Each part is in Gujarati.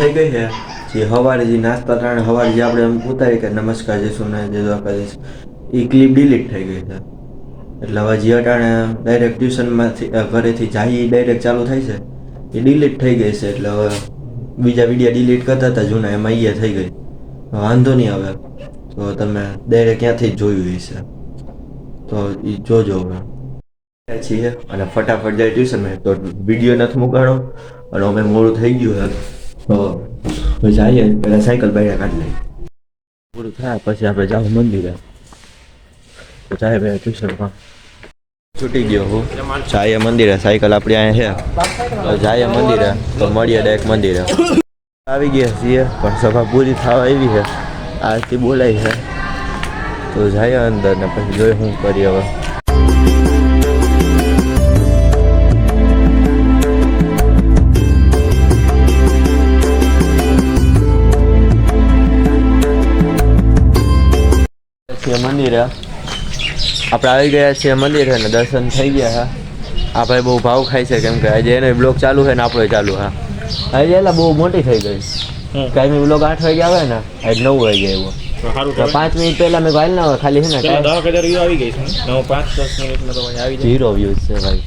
થઈ ગઈ છે. જે સવારે જે નાસ્તા ટાણે સવારે જે આપણે એમ ઉતારી કે નમસ્કાર જય સોમનાથ જય દ્વારકાધીશ એ ક્લિપ ડિલીટ થઈ ગઈ છે. એટલે હવે જે અટાણે ડાયરેક્ટ ટ્યુશનમાંથી ઘરેથી જાય ડાયરેક્ટ ચાલુ થાય છે એ ડિલીટ થઈ ગઈ છે. એટલે હવે બીજા વિડીયો ડિલીટ કરતા હતા જૂના એમાં એ થઈ ગઈ. વાંધો નહીં આવે તો તમે ડાયરેક્ટ ક્યાંથી જ જોયું હશે તો એ જોજો હવે છીએ અને ફટાફટ જાય ટ્યુશનમાં તો વિડીયો નથી મૂકાણો અને અમે મોડું થઈ ગયું છે તો જઈએ પહેલાં સાયકલ બાયડા કાઢી લઈએ. પૂરું થાય પછી આપણે જાવ મંદિરે તો જાય ભાઈ ટ્યુશનમાં છૂટી ગયો હું જાય મંદિરે સાયકલ આપણી અહીંયા છે જાય મંદિરે તો મળીએ ડાયરેક્ટ મંદિરે આવી ગયા છીએ પણ સભા પૂરી થવા આવી છે આરતી બોલાય છે તો જાય અંદર ને પછી જોઈ શું કરીએ હવે. મંદિરે આપણે આવી ગયા છીએ મંદિરે ને દર્શન થઈ ગયા છે. આ ભાઈ બહુ ભાવ ખાય છે કેમ કે આજે એનો બ્લોગ ચાલુ છે ને આપણો ચાલુ હા આજે એલા બહુ મોટી થઈ ગઈ. કાંઈ બ્લોગ 8 વાગે આવે ને આજ 9 વાગે આવ્યો. 5 મિનિટ પહેલા મેં ગાલ ના ખાલી છે ને 10,000 વ્યૂ આવી ગઈ છે 5-10 મિનિટમાં તો આવી જાય 0 વ્યૂઝ છે ભાઈ.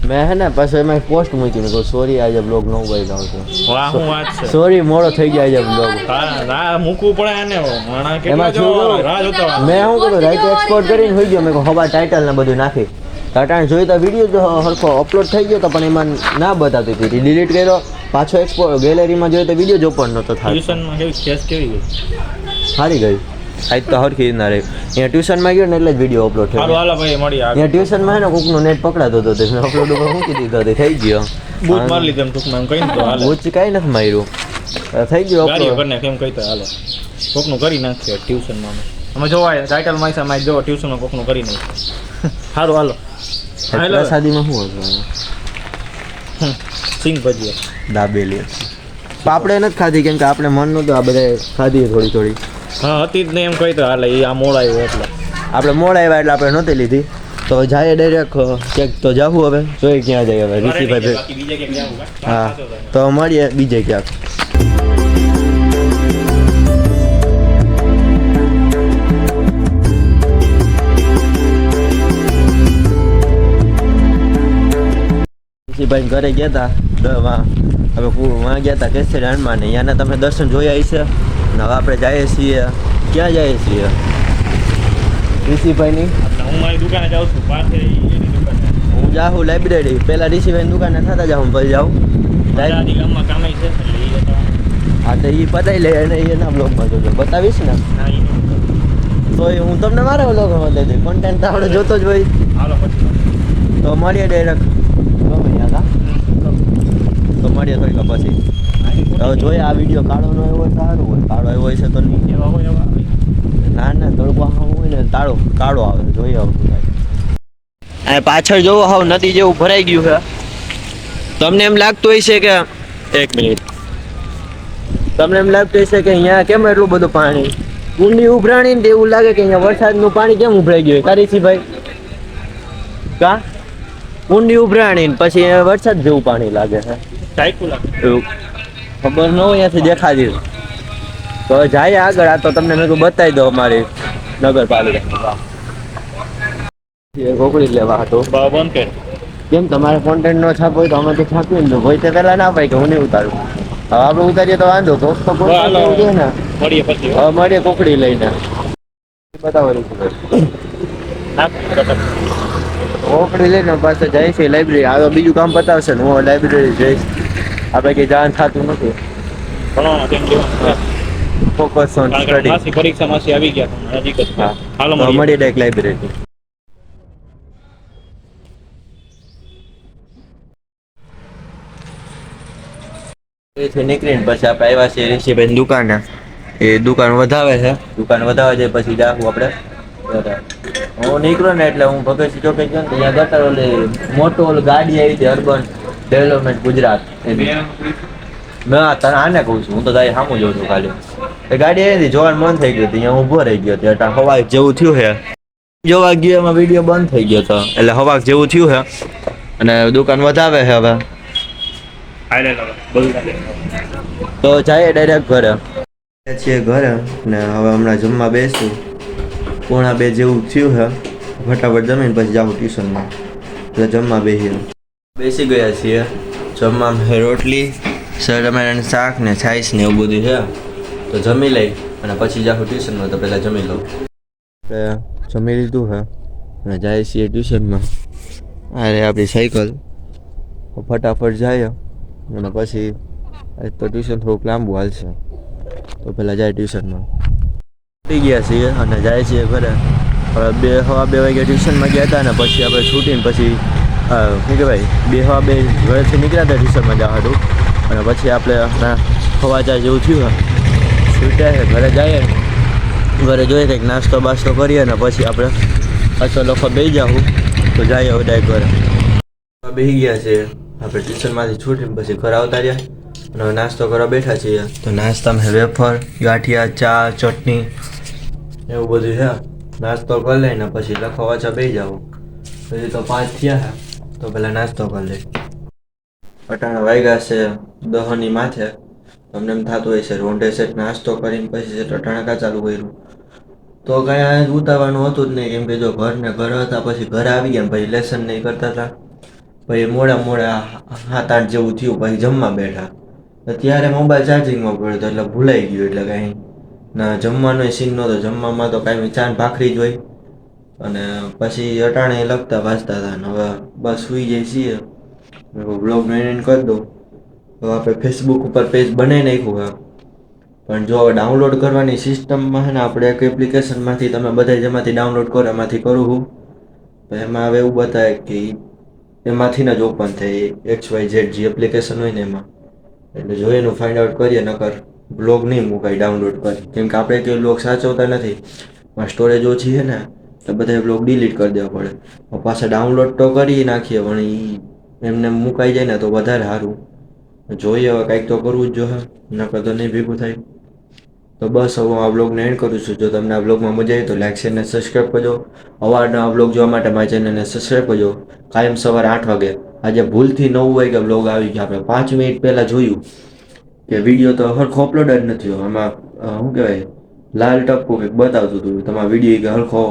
મેં હે ને પછી એમાં પોસ્ટ મૂકી મેં કહું સોરી આજે બ્લોગ 9 વાગે આવતો. વાહ શું વાત છે સોરી મોડો થઈ ગયા આજે બ્લોગ. હા મૂકવું પડે આને માણા કેટલા જો રાહ જોતો મેં શું કરું રાઈટ એક્સપોર્ટ કરીને હોઈ ગયો મેં કહું હવા ટાઇટલ ને બધું નાખી ટાટાને જોઈ તો વિડીયો જો હરખો અપલોડ થઈ ગયો તો પણ એમાં ના બતાવતી હતી ડિલીટ કર્યો પાછો એક્સપોર્ટ ગેલેરીમાં જોઈ તો વિડીયો જો પણ નહોતો થાય. ટ્યુશનમાં કેવી કેસ કેવી ગઈ સારી ગઈ આજ તો હરખી ના રહી. અહીંયા ટ્યુશનમાં ગયો ને એટલે જ વિડીયો અપલોડ થયો. હાલો ભાઈ મળી અહીંયા ટ્યુશનમાં હે ને કોકનું નેટ પકડાતો હતો મેં અપલોડ ઉપર મૂકી દીધો તો થઈ ગયો. બૂટ મારી લીધો એમ ટૂંકમાં એમ કહીને તો હાલે બૂટ કાંઈ નથી માર્યું થઈ ગયો અપલોડ કરીને કેમ કહીતો હાલે કોકનું કરી નાખ્યો ટ્યુશનમાં અમે જોવાય ટાઇટલ માં છે જો ટ્યુશનમાં કોકનું કરી નાખ્યું. સારું હાલો પ્રસાદીમાં શું હતું સિંગ ભજીયા દાબેલી આપણે નથી ખાધી કેમ કે આપણે મન નહોતું આ બધા ખાધી થોડી થોડી હા હતી જ નહીં એમ કહી તો હાલે એ આ મોડ આવ્યો એટલે આપણે મોડ આવ્યા એટલે આપણે નહોતી લીધી તો જાય ડાયરેક્ટ ક્યાંક તો જાવું હવે જોઈએ ક્યાં જાય હવે ઋષિભાઈ હા તો મળીએ બીજે ક્યાંક. ઋષિભાઈ ઘરે ગયા હતા હવે વાં ગયા હતા કેસરી હનુમાન ત્યાંના તમે દર્શન જોયા હશે ને હવે આપણે જઈએ છીએ ક્યાં જઈએ છીએ ઋષિભાઈની હું મારી દુકાને જાઉં છું પાસે હું જાઉં લાઇબ્રેરી પહેલાં ઋષિભાઈની દુકાને થતા જાઉં પછી જાઉં ગામમાં કામ છે હા તો એ બતાવી લે અને એના બ્લોગમાં જોજો બતાવીશ ને તો હું તમને મારા બ્લોગમાં બતાવી દઉં કોન્ટેન્ટ તો આપણે જોતો જ હોય. હાલો પછી તો મળીએ ડાયરેક્ટ તો મળીએ થોડીક પછી હવે જોઈએ આ વિડીયો કાળો નો એવો સારું હોય કાળો એવો છે તો નહીં ના ના તડકો હોય ને કાળો આવે જોઈએ હવે પાછળ જોવો હાવ નદી જેવું ભરાઈ ગયું છે. તમને એમ લાગતું હોય છે કે એક મિનિટ તમને એમ લાગતું હશે કે અહીંયા કેમ એટલું બધું પાણી કુંડી ઉભરાણી ને એવું લાગે કે અહીંયા વરસાદનું પાણી કેમ ઉભરાઈ ગયું કારીસીભાઈ કા કુંડી ઉભરાણી પછી વરસાદ જેવું પાણી લાગે છે ખબર ન હોય અહીંયાથી દેખાતી તો જાય આગળ આ તો તમને મેં બતાવી દો અમારી નગરપાલિકા કોકડી લેવા હતો કેમ તમારે કોન્ટેન્ટ નો છાપ હોય તો અમે તો છાપીએ ને હોય તો પેલા ના પાય કે હું નહીં ઉતારું હવે આપણે ઉતારીએ તો વાંધો તો ને હવે મળીએ કોકડી લઈને બતાવો કોકડી લઈને પાસે જાય છે લાઇબ્રેરી હવે બીજું કામ બતાવશે ને હું લાઇબ્રેરી જઈશ આપણે કઈ જાણ થતું નથી ફોકસ ઓન સ્ટડી પરીક્ષામાં આવી ગયા નજીક જ હાલો મળીએ ડાયરેક્ટ લાઇબ્રેરી એથી નીકળીને પછી આપણે આવ્યા છીએ ઋષિભાઈ દુકાને એ દુકાન વધાવે છે દુકાન વધાવે છે પછી જાવું આપણે હું નીકળ્યો ને એટલે હું ભગતસિંહ ચોકે ગયો ને ત્યાં ગટર ઓલી મોટો ઓલી ગાડી આવી હતી અર્બન ડેવલપમેન્ટ ગુજરાત મેં તને આને કહું છું હું તો તારી સામું જોઉં છું ખાલી એ ગાડી આવી હતી જોવાનું મન થઈ ગયું અહીંયા ઊભો રહી ગયો ત્યાં હવા જેવું થયું છે જોવા ગયો એમાં વિડીયો બંધ થઈ ગયો હતો એટલે હવા જેવું થયું છે અને દુકાન વધાવે છે હવે તો જાય ડાયરેક્ટ ઘરે છીએ ઘરે ને હવે હમણાં જમવા બેસું 1:30 જેવું થયું છે ફટાફટ જમીને પછી જાઉં ટ્યુશનમાં એટલે જમવા બેસી ગયા છીએ જમવામાં છે રોટલી ટમેટાનું શાક ને છાશ ને એવું બધું છે તો જમી લઈ અને પછી જાઉં ટ્યુશનમાં તો પહેલાં જમી લઉં જમી લીધું છે અને જાય છીએ ટ્યુશનમાં અરે આપણી સાયકલ ફટાફટ જાય અને પછી તો ટ્યુશન થોડુંક લાંબુ હાલશે તો પહેલાં જાય ટ્યુશનમાં ઉઠી ગયા છીએ અને જાય છીએ ઘરે હવે 2 વાગે ટ્યુશનમાં ગયા હતા ને પછી આપણે છૂટીને પછી શું કહેવાય 2 ઘરેથી નીકળ્યા હતા ટ્યુશનમાં જવા હતું અને પછી આપણે 4 જેવું થયું છૂટ્યા છે ઘરે જઈએ ઘરે જોઈએ કંઈક નાસ્તો બાસ્તો કરીએ ને પછી આપણે પાછો લખો બેસી જાઉં તો જઈએ હવે ડાયરેક્ટ ઘરે બેસી ગયા છે આપણે ટ્યુશનમાંથી છૂટીને પછી ઘરે આવતા રહ્યા અને હવે નાસ્તો કરવા બેઠા છીએ તો નાસ્તામાં વેફર ગાંઠિયા ચા ચટણી એવું બધું છે નાસ્તો કરી લઈને પછી લખવા વાંચવા બેસી જાઉં પછી તો 5 થયા તો પહેલાં નાસ્તો કરી લઈ અટાણા વાગ્યા છે 10ની માથે તમને એમ થતું હોય છે રોંઢે સેટ નાસ્તો કરીને પછી સેટ અટાણા કા ચાલુ કર્યું તો કાંઈ ઉતારવાનું હતું જ નહીં કેમ કે જો ઘર હતા પછી ઘરે આવી ગયા પછી લેસન નહીં કરતા હતા પછી મોડા 7-8 જેવું થયું પછી જમવા બેઠા ત્યારે મોબાઈલ ચાર્જિંગમાં પડ્યો એટલે ભૂલાઈ ગયું એટલે કાંઈ ના જમવાનો સીન નહોતો જમવામાં તો કાંઈ ચાન ભાખરી જ હોય અને પછી અટાણે લખતા વાંચતા હતા ને હવે બસ સૂઈ જાય છીએ બ્લોગ મેનેજ કરી દઉં તો આપણે ફેસબુક ઉપર પેજ બનાવી નાખ્યું હા પણ જો ડાઉનલોડ કરવાની સિસ્ટમમાં છે ને આપણે એક એપ્લિકેશનમાંથી તમે બધા જેમાંથી ડાઉનલોડ કરો એમાંથી કરું હું તો એમાં હવે એવું બતાવે કે એમાંથી જ ઓપન થાય XYZ જે એપ્લિકેશન હોય ને એમાં એટલે જોઈએ એનું ફાઇન્ડ આઉટ કરીએ નકર બ્લોગ નહીં મુકાય ડાઉનલોડ કરી કેમ કે આપણે કોઈ બ્લોગ સાચવતા નથી સ્ટોરેજ ઓછી છે ને તો બધા બ્લોગ ડિલીટ કરી દેવા પડે પાછા ડાઉનલોડ તો કરી નાખીએ પણ એમને મુકાઈ જાય ને તો વધારે સારું જોઈએ હવે કંઈક તો કરવું જ જોઈએ નકર તો નહીં ભેગું થાય તો બસ હવે હું આ બ્લોગને એન્ડ કરું છું જો તમને આ બ્લોગમાં મજા આવી તો લાઈક શેર અને સબસ્ક્રાઈબ કરજો અવારનવાર બ્લોગ જોવા માટે મારી ચેનલને સબસ્ક્રાઈબ કરજો કાયમ સવારે 8 વાગે આજે ભૂલથી 9 વાગે બ્લોગ આવી ગયા આપણે 5 મિનિટ પહેલાં જોયું કે વિડીયો તો હરખો અપલોડ જ નથી થયો આમાં શું કહેવાય લાલ ટપકું કંઈક બતાવતું હતું તમારો વિડીયો કે હરખો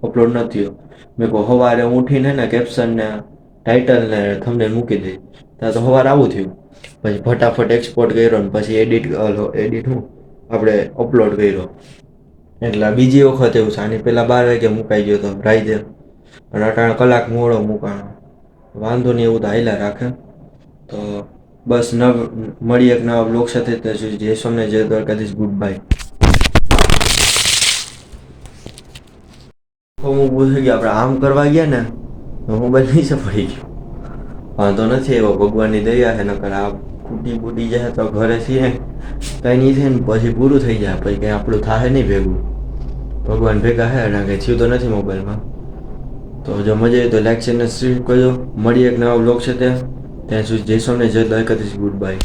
અપલોડ નથી થયો મેં કહું સવારે ઉઠીને ને કેપ્શનને ટાઇટલને થંબનેલ મૂકી દઈ ત્યાં તો સવારે આવું થયું પછી ફટાફટ એક્સપોર્ટ કર્યો ને પછી એડિટ હું આપણે અપલોડ કર્યો એટલે બીજી વખત એવું છે આની પહેલાં 12 વાગે મુકાઈ ગયો હતો રાઈજે અને 18 કલાક મોડો મુકાણો વાંધો નહીં એવું તો હાલ્યા રાખે તો બસ મળીએ એક નવા બ્લોગ સાથે જય સોમનાથ જય દ્વારકાધીશ ગુડ બાય હું પૂછી ગયો આપણે આમ કરવા ગયા ને તો મોબાઈલ નીચે પડી ગયો વાંધો નથી એવો ભગવાનની દયા છે નકર આ ફૂટી જાય તો ઘરે છીએ કંઈ નહીં થાય ને પછી પૂરું થઈ જાય પછી કંઈ આપણું થાય નહીં ભેગું ભગવાન ભેગા છે અને કંઈ થયું તો નથી મોબાઈલમાં તો જો મજા આવી તો લાઈક શેર અને સબસ્ક્રાઈબ કરજો મળીએ એક નવા બ્લોગ છે ત્યાં સુધી જય સોમનાથ જય દ્વારકાધીશ ગુડ બાય.